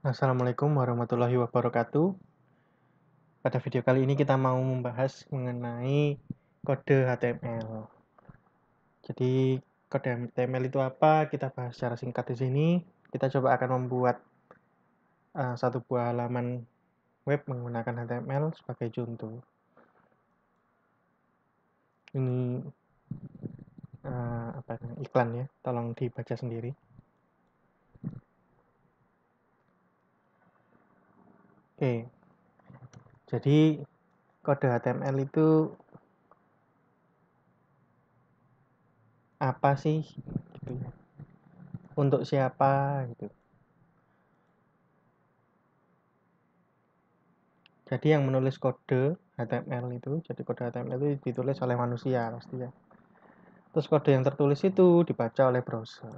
Assalamualaikum warahmatullahi wabarakatuh. Pada video kali ini kita mau membahas mengenai kode HTML. Jadi kode HTML itu apa? Kita bahas secara singkat di sini. Kita coba akan membuat satu buah halaman web menggunakan HTML sebagai contoh. Ini iklan ya. Tolong dibaca sendiri. Oke. Jadi kode HTML itu apa sih? Gitu ya. Untuk siapa? Gitu. Jadi yang menulis kode HTML itu, jadi kode HTML itu ditulis oleh manusia pasti ya. Terus kode yang tertulis itu dibaca oleh browser.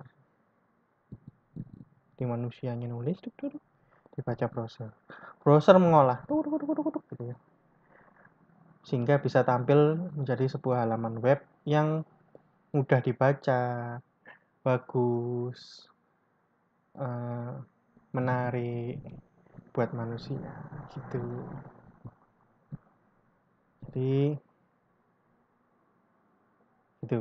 Di manusianya nulis, dibaca browser. Browser mengolah, gitu ya. Sehingga bisa tampil menjadi sebuah halaman web yang mudah dibaca, bagus, menarik buat manusia, gitu. Jadi itu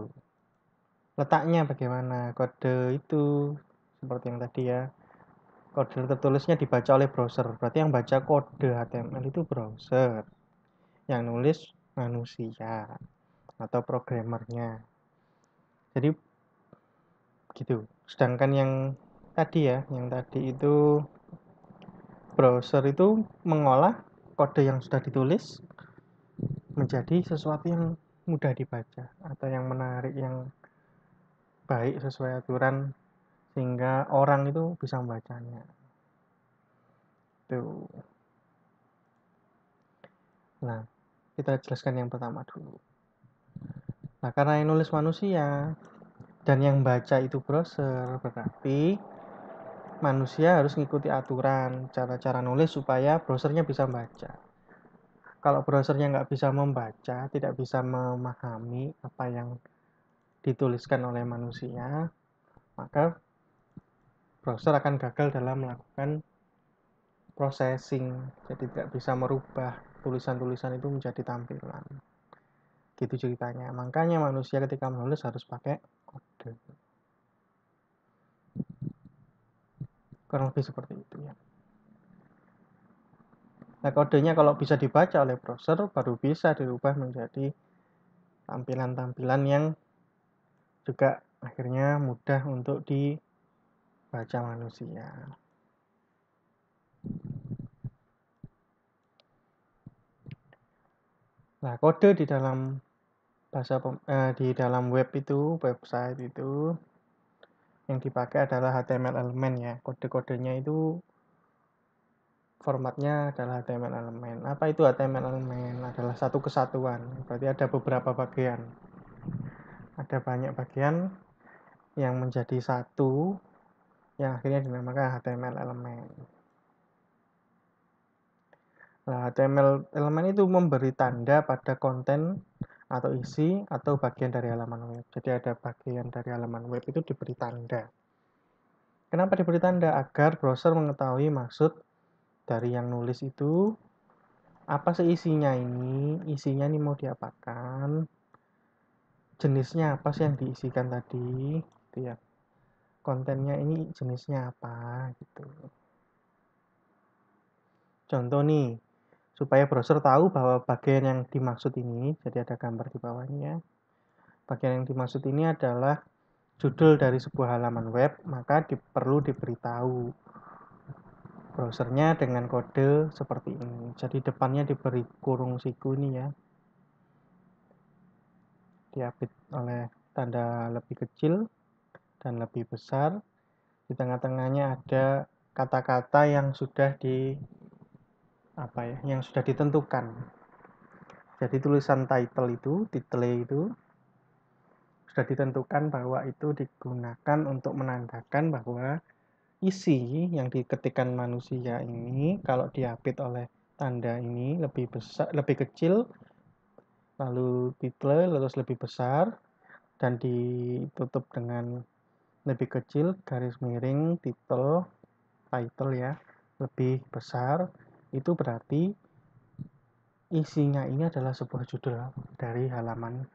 letaknya bagaimana kode itu seperti yang tadi ya, kode tertulisnya dibaca oleh browser, berarti yang baca kode HTML itu browser, yang nulis manusia atau programmernya. Jadi gitu. Sedangkan yang tadi ya, yang tadi itu browser itu mengolah kode yang sudah ditulis menjadi sesuatu yang mudah dibaca atau yang menarik, yang baik sesuai aturan sehingga orang itu bisa membacanya. Tuh. Nah, kita jelaskan yang pertama dulu. Nah, karena yang nulis manusia dan yang baca itu browser, berarti manusia harus mengikuti aturan cara-cara nulis supaya browsernya bisa membaca. Kalau browsernya nggak bisa membaca, tidak bisa memahami apa yang dituliskan oleh manusia, maka browser akan gagal dalam melakukan processing. Jadi tidak bisa merubah tulisan-tulisan itu menjadi tampilan. Gitu ceritanya. Makanya manusia ketika menulis harus pakai kode. Kurang lebih seperti itu ya. Nah, kodenya kalau bisa dibaca oleh browser baru bisa dirubah menjadi tampilan-tampilan yang juga akhirnya mudah untuk dibaca manusia. Nah, kode di dalam di dalam web itu, website itu yang dipakai adalah HTML elemen ya. Kode-kodenya itu formatnya adalah HTML elemen. Apa itu HTML elemen? Adalah satu kesatuan. Berarti ada beberapa bagian. Ada banyak bagian yang menjadi satu yang akhirnya dinamakan HTML elemen. Nah, HTML elemen itu memberi tanda pada konten atau isi atau bagian dari halaman web. Jadi ada bagian dari halaman web itu diberi tanda. Kenapa diberi tanda? Agar browser mengetahui maksud dari yang nulis itu apa sih isinya ini, isinya ini mau diapakan, jenisnya apa sih yang diisikan tadi, gitu ya. Kontennya ini jenisnya apa, gitu. Contoh nih, supaya browser tahu bahwa bagian yang dimaksud ini, jadi ada gambar di bawahnya, bagian yang dimaksud ini adalah judul dari sebuah halaman web, maka perlu diberitahu browsernya dengan kode seperti ini. Jadi depannya diberi kurung siku ini ya, diapit oleh tanda lebih kecil dan lebih besar. Di tengah-tengahnya ada kata-kata yang sudah yang sudah ditentukan. Jadi tulisan title itu sudah ditentukan bahwa itu digunakan untuk menandakan bahwa isi yang diketikkan manusia ini kalau diapit oleh tanda ini lebih besar, lebih kecil, lalu title terus lebih besar dan ditutup dengan lebih kecil garis miring title ya, lebih besar, itu berarti isinya ini adalah sebuah judul dari halaman.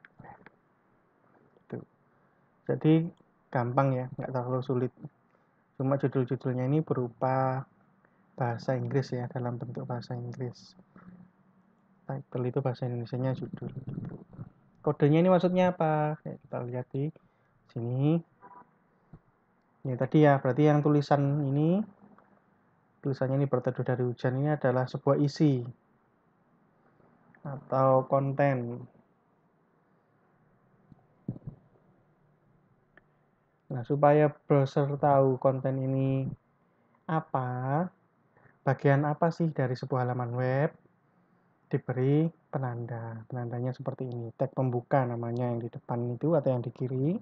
Gitu. Jadi gampang ya, nggak terlalu sulit. Cuma judul-judulnya ini berupa bahasa Inggris ya, dalam bentuk bahasa Inggris. Title itu bahasa Indonesianya judul. Kodenya ini maksudnya apa? Kita lihat di sini. Ini tadi ya, berarti yang tulisannya ini berteduh dari hujan ini adalah sebuah isi atau konten. Nah, supaya browser tahu konten ini apa, bagian apa sih dari sebuah halaman web, diberi penanda. Penandanya seperti ini, tag pembuka namanya yang di depan itu atau yang di kiri.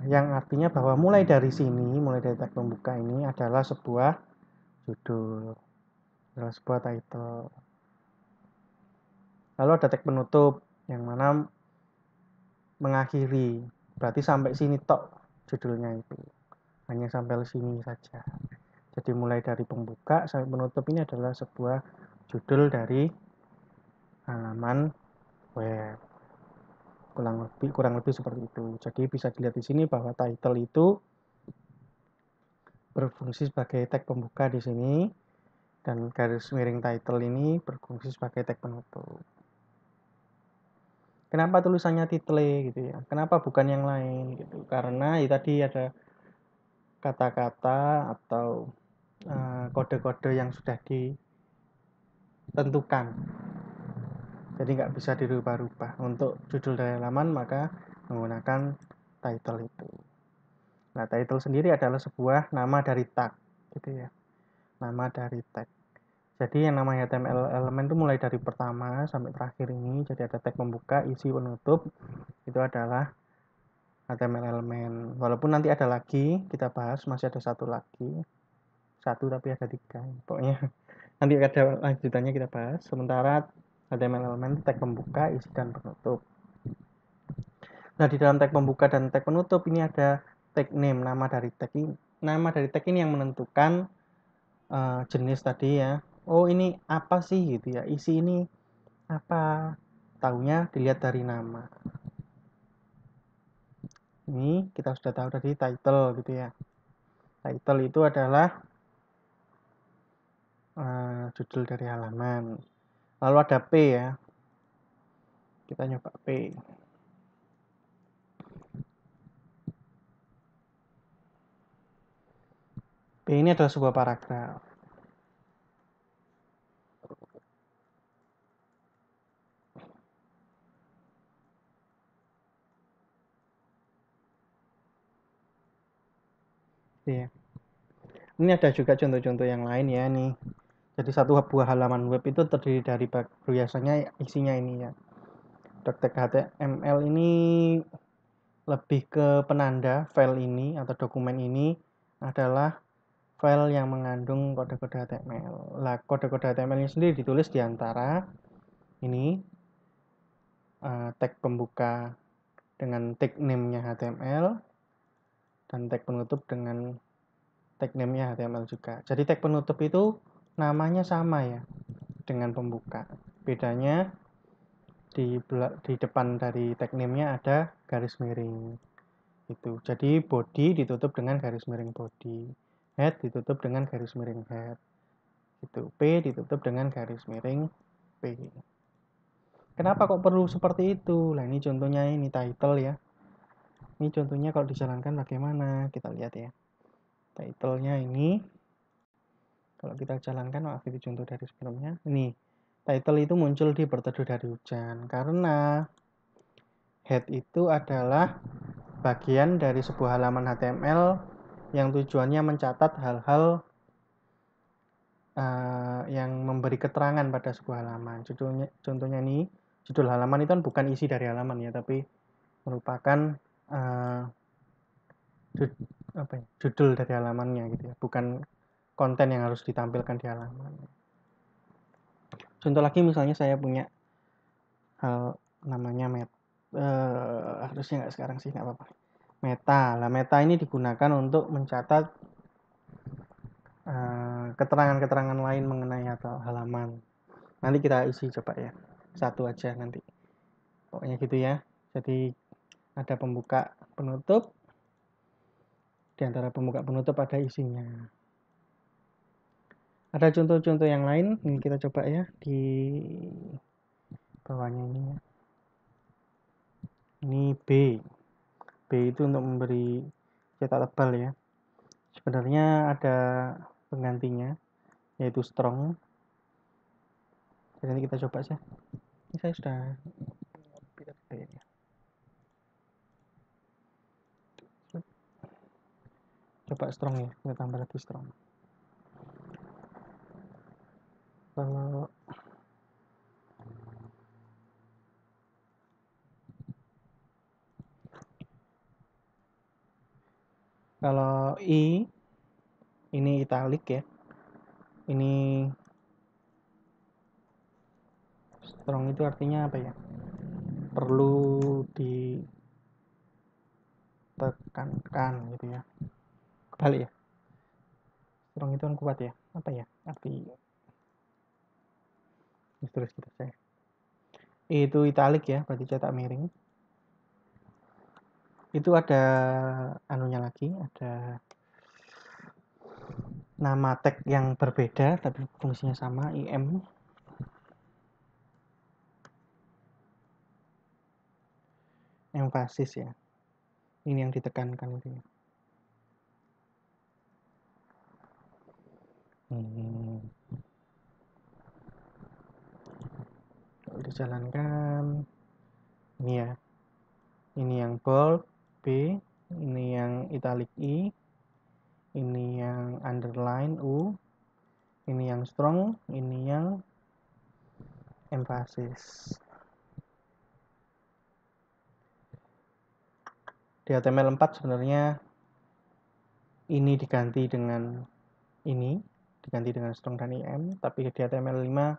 Yang artinya bahwa mulai dari sini, mulai dari tag pembuka ini adalah sebuah judul, adalah sebuah title. Lalu ada tag penutup yang mana mengakhiri, berarti sampai sini tok judulnya itu, hanya sampai sini saja. Jadi mulai dari pembuka sampai penutup ini adalah sebuah judul dari halaman web. Kurang lebih seperti itu. Jadi bisa dilihat di sini bahwa title itu berfungsi sebagai tag pembuka di sini, dan garis miring title ini berfungsi sebagai tag penutup. Kenapa tulisannya title gitu ya? Kenapa bukan yang lain gitu? Karena ya tadi ada kata-kata atau kode-kode yang sudah ditentukan. Jadi nggak bisa dirubah-rubah. Untuk judul dari halaman maka menggunakan title itu. Nah, title sendiri adalah sebuah nama dari tag, gitu ya. Nama dari tag. Jadi yang namanya HTML elemen itu mulai dari pertama sampai terakhir ini. Jadi ada tag pembuka, isi, penutup. Itu adalah HTML elemen. Walaupun nanti ada lagi, kita bahas, masih ada satu lagi. Satu tapi ada tiga. Pokoknya nanti ada lanjutannya kita bahas. Sementara HTML elemen tag pembuka, isi, dan penutup. Nah, di dalam tag pembuka dan tag penutup ini ada tag name, nama dari tag ini. Nama dari tag ini yang menentukan jenis tadi ya. Oh, ini apa sih gitu ya. Isi ini apa? Taunya dilihat dari nama. Ini kita sudah tahu tadi title gitu ya. Title itu adalah judul dari halaman. Lalu ada P ya. Kita nyoba P. P ini adalah sebuah paragraf. Ya. Ini ada juga contoh-contoh yang lain ya nih. Jadi satu buah halaman web itu terdiri dari biasanya isinya ini ya. Tag HTML ini lebih ke penanda file ini atau dokumen ini adalah file yang mengandung kode-kode HTML. Nah, kode-kode HTML ini sendiri ditulis di antara ini tag pembuka dengan tag name-nya HTML dan tag penutup dengan tag name-nya HTML juga. Jadi tag penutup itu namanya sama ya dengan pembuka. Bedanya di depan dari tag name-nya ada garis miring. Itu. Jadi body ditutup dengan garis miring body. Head ditutup dengan garis miring head. Itu. P ditutup dengan garis miring P. Kenapa kok perlu seperti itu? Nah, ini contohnya ini title ya. Ini contohnya kalau dijalankan bagaimana? Kita lihat ya. Title-nya ini kalau kita jalankan, maaf itu contoh dari sebelumnya. Ini title itu muncul di berteduh dari hujan karena head itu adalah bagian dari sebuah halaman HTML yang tujuannya mencatat hal-hal yang memberi keterangan pada sebuah halaman. Contohnya ini, judul halaman itu kan bukan isi dari halaman ya, tapi merupakan judul dari halamannya gitu ya, bukan konten yang harus ditampilkan di halaman. Contoh lagi misalnya saya punya hal namanya harusnya nggak sekarang sih, nggak apa-apa. meta. Nah, meta ini digunakan untuk mencatat keterangan-keterangan lain mengenai halaman. Nanti kita isi coba ya, satu aja nanti. Pokoknya gitu ya. Jadi ada pembuka penutup. Di antara pembuka penutup ada isinya. Ada contoh-contoh yang lain, ini kita coba ya di bawahnya ini ya. Ini B. B itu untuk memberi cetak tebal ya. Sebenarnya ada penggantinya, yaitu strong. Jadi nanti kita coba saja. Ini saya sudah coba strong ya, kita tambah lagi strong. Kalau I ini italic ya, ini strong itu artinya apa ya, perlu ditekankan gitu ya, kebalik ya, strong itu kan kuat ya, apa ya arti terus kita saya itu italic ya, berarti cetak miring. Itu ada anunya lagi, ada nama tag yang berbeda tapi fungsinya sama, IM. Emphasis ya, ini yang ditekankan itu ya. Kalau dijalankan ini ya, ini yang bold B, ini yang italic I, ini yang underline U, ini yang strong, ini yang emphasis. Di HTML 4 sebenarnya ini diganti dengan ini, diganti dengan strong dan IM, tapi di HTML 5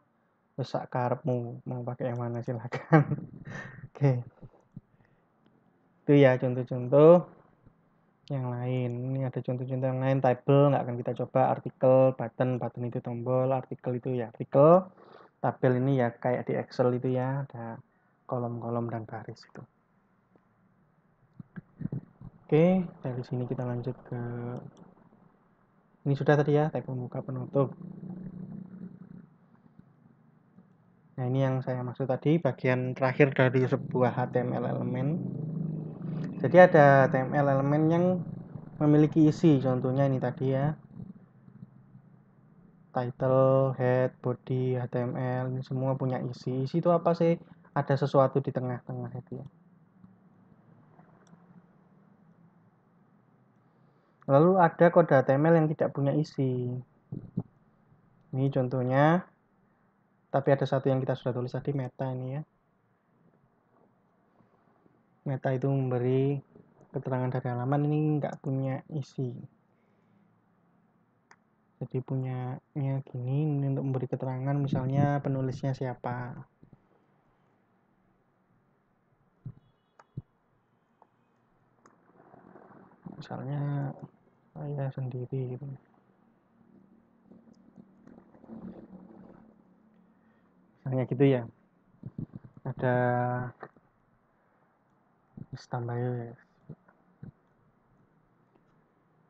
besak karepmu, mau pakai yang mana silakan. Oke. Itu ya contoh-contoh yang lain. Ini ada contoh-contoh yang lain, table nggak akan kita coba, artikel, button itu tombol, artikel itu ya artikel, tabel ini ya kayak di Excel itu ya, ada kolom-kolom dan baris itu. Oke, dari sini kita lanjut ke ini sudah tadi ya, tag pembuka penutup. Nah, ini yang saya maksud tadi, bagian terakhir dari sebuah HTML elemen. Jadi ada HTML elemen yang memiliki isi, contohnya ini tadi ya, title, head, body, HTML, ini semua punya isi. Isi itu apa sih? Ada sesuatu di tengah-tengah itu ya. Lalu ada kode HTML yang tidak punya isi. Ini contohnya, tapi ada satu yang kita sudah tulis tadi, meta ini ya. Meta itu memberi keterangan dari halaman, ini nggak punya isi. Jadi punyanya gini, ini untuk memberi keterangan misalnya penulisnya siapa. Misalnya saya sendiri gitu. Misalnya gitu ya. Ada tambah ya.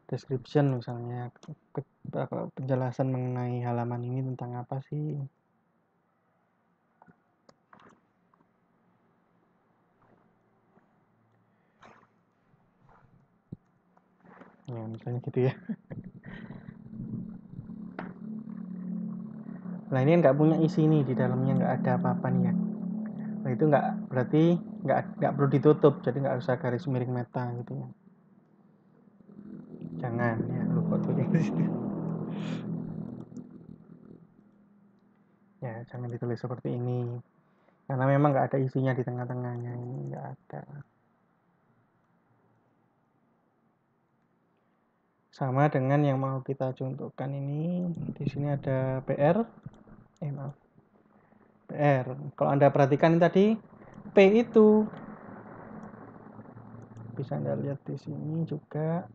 Description misalnya, penjelasan mengenai halaman ini tentang apa sih. Ya misalnya gitu ya. Nah ini nggak punya isi nih, di dalamnya nggak ada apa-apa nih ya. Nah itu nggak berarti nggak perlu ditutup, jadi nggak usah garis miring meta gitu ya. Jangan ya, lupa tulis di situ. Ya jangan ditulis seperti ini, karena memang nggak ada isinya di tengah-tengahnya, ini nggak ada. Sama dengan yang mau kita contohkan ini, di sini ada PR. Maaf. PR. Kalau Anda perhatikan tadi P itu bisa Anda lihat di sini juga.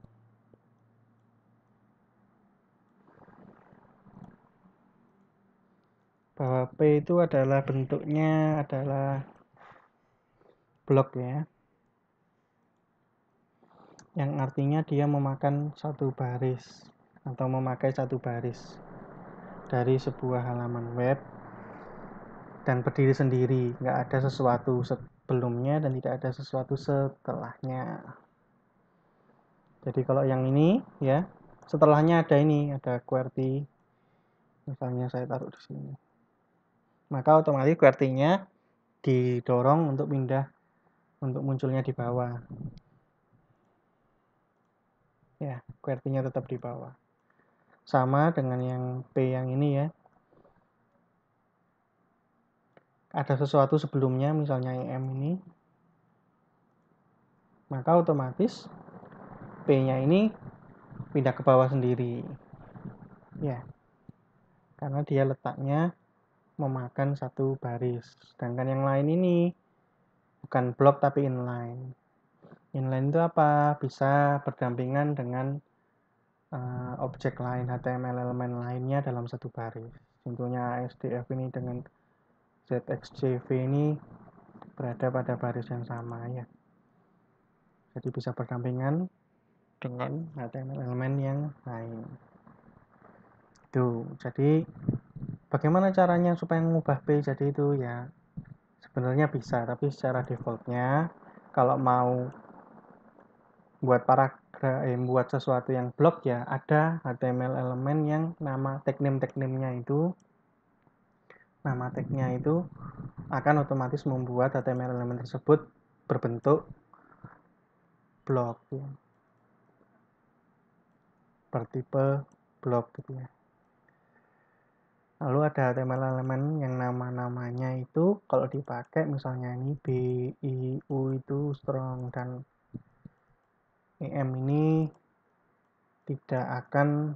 Bahwa P itu adalah bentuknya adalah blok ya. Yang artinya dia memakan satu baris atau memakai satu baris dari sebuah halaman web dan berdiri sendiri, nggak ada sesuatu sebelumnya dan tidak ada sesuatu setelahnya. Jadi kalau yang ini ya, setelahnya ada ini, ada QWERTY. Misalnya saya taruh di sini. Maka otomatis QWERTY-nya didorong untuk pindah, untuk munculnya di bawah. Ya, QWERTY-nya tetap di bawah. Sama dengan yang P yang ini ya. Ada sesuatu sebelumnya, misalnya EM ini. Maka otomatis P-nya ini pindah ke bawah sendiri. Ya. Karena dia letaknya memakan satu baris. Sedangkan yang lain ini bukan blok tapi inline. Inline itu apa? Bisa berdampingan dengan objek lain, HTML elemen lainnya dalam satu baris. Contohnya SDF ini dengan ZXJV ini berada pada baris yang sama ya. Jadi bisa berdampingan dengan HTML elemen yang lain. Tuh, jadi bagaimana caranya supaya mengubah P jadi itu ya? Sebenarnya bisa, tapi secara defaultnya kalau mau buat buat sesuatu yang blok ya ada HTML elemen yang nama tag name-nya itu, nama tagnya itu akan otomatis membuat HTML elemen tersebut berbentuk blok ya. Bertipe blok gitu ya. Lalu ada HTML elemen yang nama-namanya itu kalau dipakai misalnya ini B, I, U itu strong dan EM ini tidak akan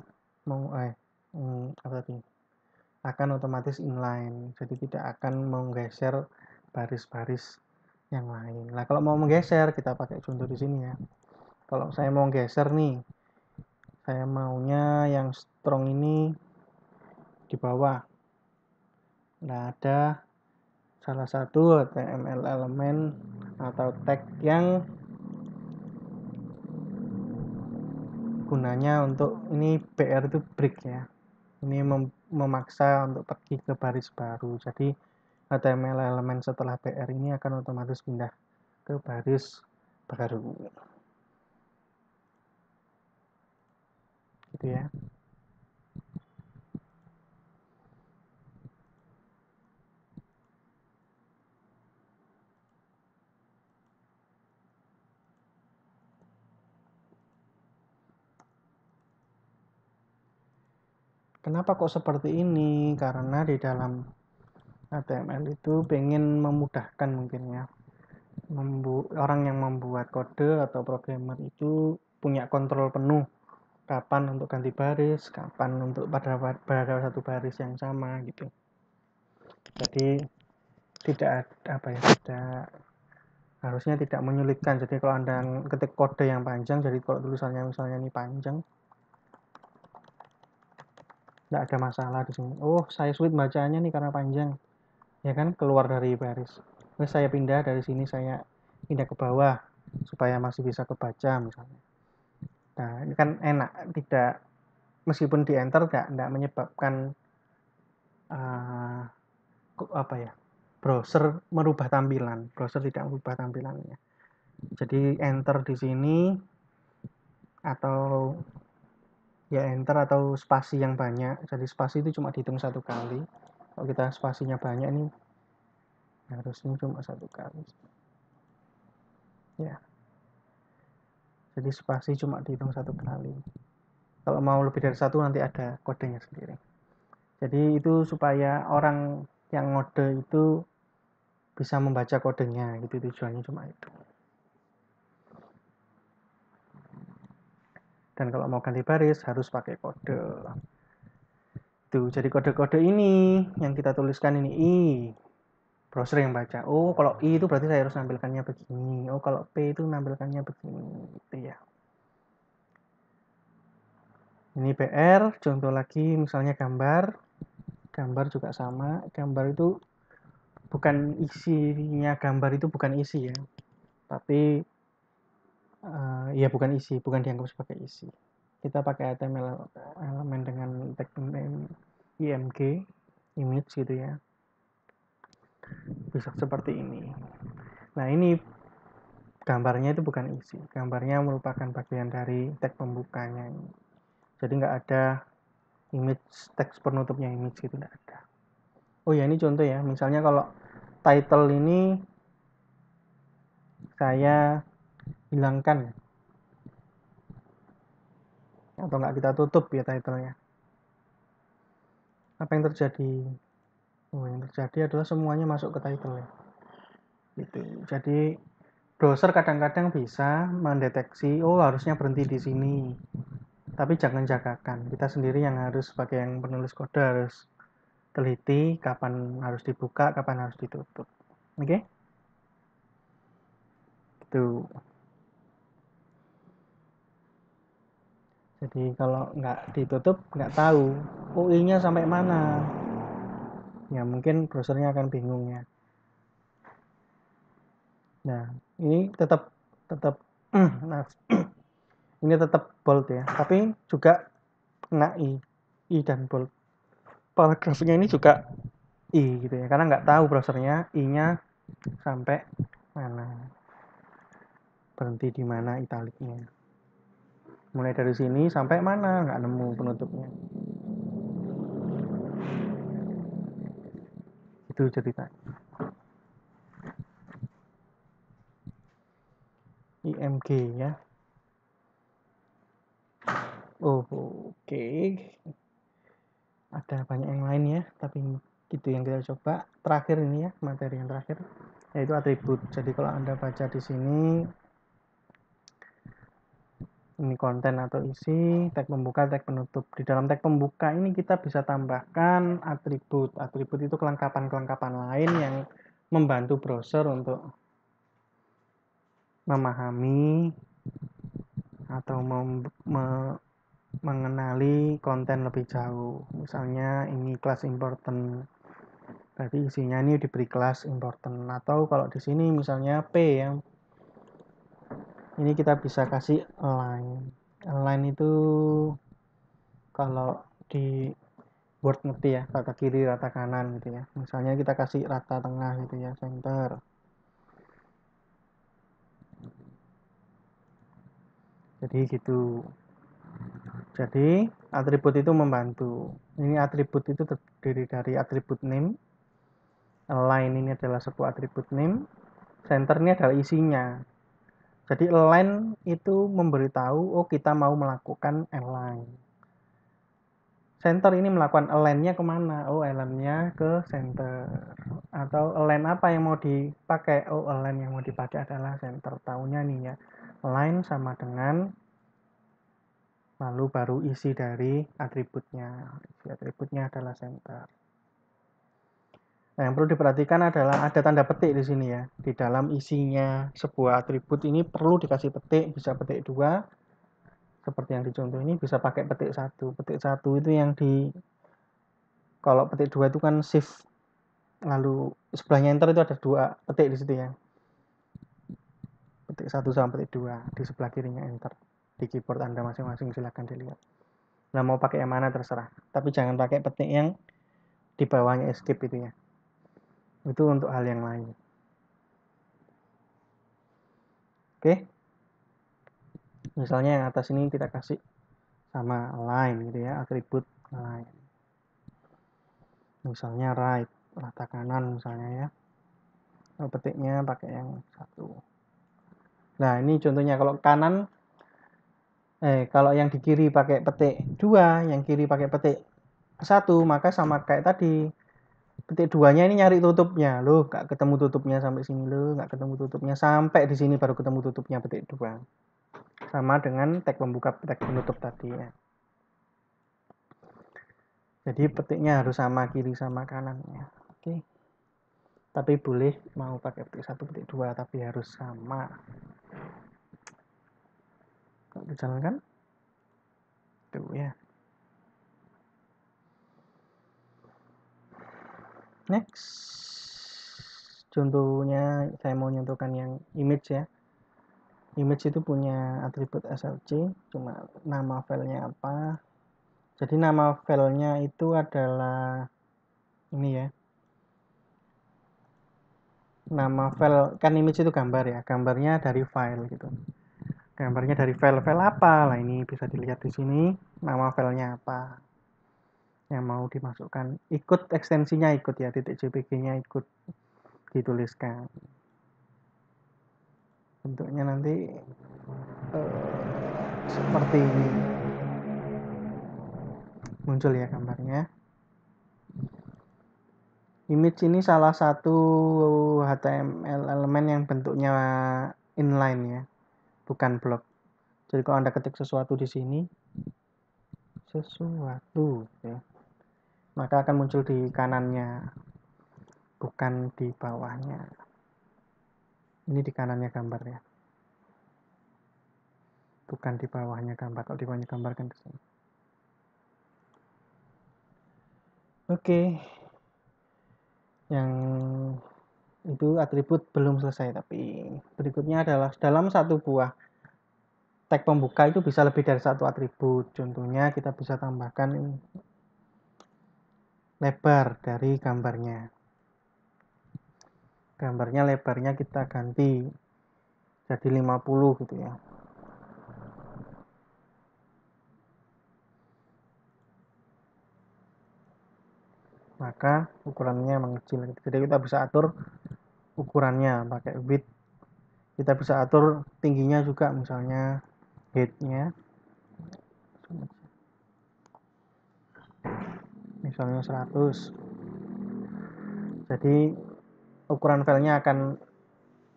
akan otomatis inline, jadi tidak akan menggeser baris-baris yang lain. Nah, kalau mau menggeser kita pakai contoh di sini ya. Kalau saya mau geser nih, saya maunya yang strong ini di bawah. Nah, ada salah satu HTML elemen atau tag yang gunanya untuk ini BR itu break ya. Ini memaksa untuk pergi ke baris baru. Jadi HTML elemen setelah BR ini akan otomatis pindah ke baris baru. Gitu ya. Kenapa kok seperti ini? Karena di dalam HTML itu pengen memudahkan mungkin ya. Orang yang membuat kode atau programmer itu punya kontrol penuh kapan untuk ganti baris, kapan untuk pada satu baris yang sama gitu. Jadi tidak harusnya tidak menyulitkan. Jadi kalau Anda ketik kode yang panjang, jadi kalau tulisannya misalnya ini panjang, tidak ada masalah di sini. Oh, saya sulit bacanya nih karena panjang. Ya kan, keluar dari baris. Terus saya pindah dari sini, saya pindah ke bawah supaya masih bisa kebaca misalnya. Nah, ini kan enak, tidak meskipun di enter tidak menyebabkan browser merubah tampilan. Browser tidak merubah tampilannya. Jadi enter di sini atau ya enter atau spasi yang banyak. Jadi spasi itu cuma dihitung satu kali. Kalau kita spasinya banyak nih, harusnya cuma satu kali. Ya. Jadi spasi cuma dihitung satu kali. Kalau mau lebih dari satu nanti ada kodenya sendiri. Jadi itu supaya orang yang ngode itu bisa membaca kodenya, gitu tujuannya cuma itu. Dan kalau mau ganti baris harus pakai kode. Tuh, jadi kode-kode ini yang kita tuliskan ini I. browser yang baca. Oh, kalau I itu berarti saya harus nampilkannya begini. Oh, kalau P itu nampilkannya begini, gitu ya. Ini PR, contoh lagi misalnya gambar. Gambar juga sama. Gambar itu bukan isinya, gambar itu bukan isi ya. Tapi ya bukan isi, bukan dianggap sebagai isi. Kita pakai HTML elemen dengan tag img, image gitu ya. Bisa seperti ini. Nah, ini gambarnya itu bukan isi. Gambarnya merupakan bagian dari tag pembukanya ini. Jadi nggak ada image, teks penutupnya image gitu, nggak ada. Oh ya, ini contoh ya. Misalnya kalau title ini saya hilangkan atau nggak kita tutup ya titlenya. Apa yang terjadi? Oh, yang terjadi adalah semuanya masuk ke title ya. Gitu. Jadi browser kadang-kadang bisa mendeteksi, oh harusnya berhenti di sini. Tapi jangan jagakan. Kita sendiri yang harus, sebagai yang penulis kode, harus teliti kapan harus dibuka, kapan harus ditutup. Oke? Gitu. Jadi kalau nggak ditutup, nggak tahu UI-nya sampai mana. Ya mungkin browsernya akan bingung ya. Nah, ini tetap nah, ini tetap bold ya, tapi juga kena I dan bold. Paragrafnya ini juga I gitu ya, karena nggak tahu browsernya I-nya sampai mana, berhenti di mana italiknya. Mulai dari sini sampai mana nggak nemu penutupnya. Itu cerita. IMG ya. Oh, oke. Ada banyak yang lain ya, tapi gitu yang kita coba. Terakhir ini ya, materi yang terakhir yaitu atribut. Jadi kalau Anda baca di sini, ini konten atau isi, tag pembuka, tag penutup. Di dalam tag pembuka ini kita bisa tambahkan atribut. Atribut itu kelengkapan-kelengkapan lain yang membantu browser untuk memahami atau mengenali konten lebih jauh. Misalnya ini kelas important, berarti isinya ini diberi kelas important. Atau kalau di sini misalnya P yang ini kita bisa kasih align. Align itu kalau di Word ngerti ya, rata kiri, rata kanan gitu ya. Misalnya kita kasih rata tengah gitu ya, center. Jadi gitu. Jadi atribut itu membantu. Ini atribut itu terdiri dari atribut name. Align ini adalah sebuah atribut name. Center ini adalah isinya. Jadi align itu memberitahu, oh kita mau melakukan align. Center ini melakukan align-nya kemana? Oh, align-nya ke center. Atau align apa yang mau dipakai? Oh, align yang mau dipakai adalah center. Tahunya nih ya, align sama dengan, lalu baru isi dari atributnya. Isi atributnya adalah center. Nah, yang perlu diperhatikan adalah ada tanda petik di sini ya. Di dalam isinya sebuah atribut ini perlu dikasih petik, bisa petik 2. Seperti yang di contoh ini bisa pakai petik 1. Petik 1 itu yang kalau petik 2 itu kan shift, lalu sebelahnya enter itu ada 2 petik di situ ya. Petik 1 sama petik 2, di sebelah kirinya enter. Di keyboard Anda masing-masing silahkan dilihat. Nah, mau pakai yang mana terserah. Tapi jangan pakai petik yang di bawahnya escape itu ya. Itu untuk hal yang lain. Oke. Misalnya yang atas ini kita kasih sama align gitu ya, atribut align. Misalnya right, rata kanan misalnya ya. Kalau petiknya pakai yang 1. Nah, ini contohnya kalau kanan kalau yang di kiri pakai petik 2, yang kiri pakai petik 1, maka sama kayak tadi. Petik 2-nya ini nyari tutupnya. Loh, nggak ketemu tutupnya sampai sini loh, nggak ketemu tutupnya sampai di sini baru ketemu tutupnya petik 2. Sama dengan tag pembuka, tag penutup tadi ya. Jadi petiknya harus sama kiri sama kanannya. Oke. Tapi boleh mau pakai petik 1, petik 2, tapi harus sama. Kalau dijalankan tuh ya. Next, contohnya saya mau nyontohkan yang image ya. Image itu punya atribut slc, cuma nama filenya apa. Jadi nama filenya itu adalah ini ya. Nama file kan image itu gambar ya, gambarnya dari file gitu. Gambarnya dari file apa? Lah ini bisa dilihat di sini nama filenya apa. Yang mau dimasukkan, ikut ekstensinya ikut ya, .jpg-nya ikut dituliskan. Bentuknya nanti seperti ini. Muncul ya gambarnya. Image ini salah satu HTML elemen yang bentuknya inline ya, bukan blok. Jadi kalau Anda ketik sesuatu di sini, sesuatu ya, maka akan muncul di kanannya, bukan di bawahnya. Ini di kanannya gambar ya, bukan di bawahnya gambar. Kalau di bawahnya gambar kan di sini. Oke, yang itu atribut belum selesai, tapi berikutnya adalah dalam satu buah tag pembuka itu bisa lebih dari satu atribut. Contohnya kita bisa tambahkan lebar dari gambarnya. Gambarnya lebarnya kita ganti jadi 50 gitu ya. Maka ukurannya mengecil. Jadi kita bisa atur ukurannya pakai width. Kita bisa atur tingginya juga, misalnya height-nya misalnya 100. Jadi ukuran filenya akan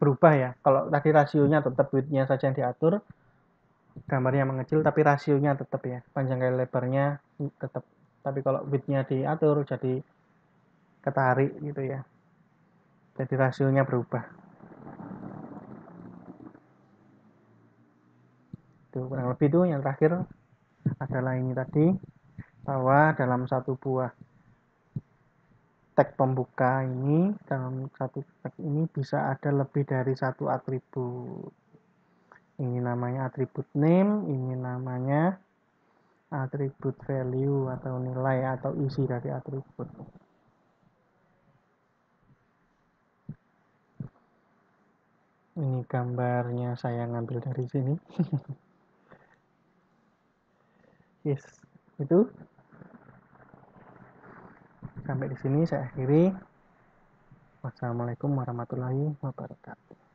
berubah ya. Kalau tadi rasionya tetap width-nya saja yang diatur, gambarnya mengecil, tapi rasionya tetap ya, panjang kali lebarnya tetap. Tapi kalau width-nya diatur jadi ketarik gitu ya, jadi rasionya berubah. Itu kurang lebih itu. Yang terakhir adalah ini tadi, bahwa dalam satu buah tag pembuka ini, dalam satu tag ini bisa ada lebih dari satu atribut. Ini namanya atribut name, ini namanya atribut value atau nilai atau isi dari atribut. Ini gambarnya saya ngambil dari sini. Yes, itu sampai di sini saya akhiri. Wassalamualaikum warahmatullahi wabarakatuh.